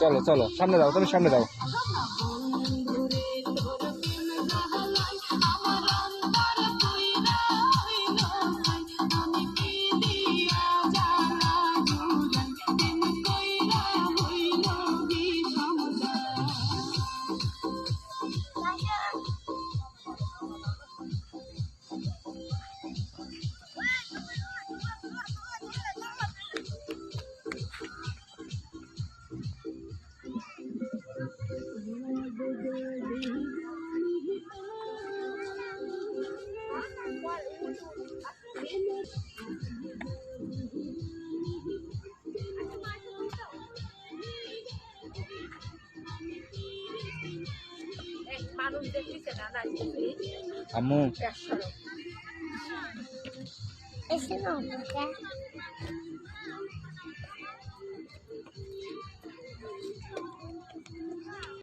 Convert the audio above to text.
চলো চলো সামনে দাও, তুমি সামনে দাও। মানুষ দেখতেছে না না আম্মু এসে না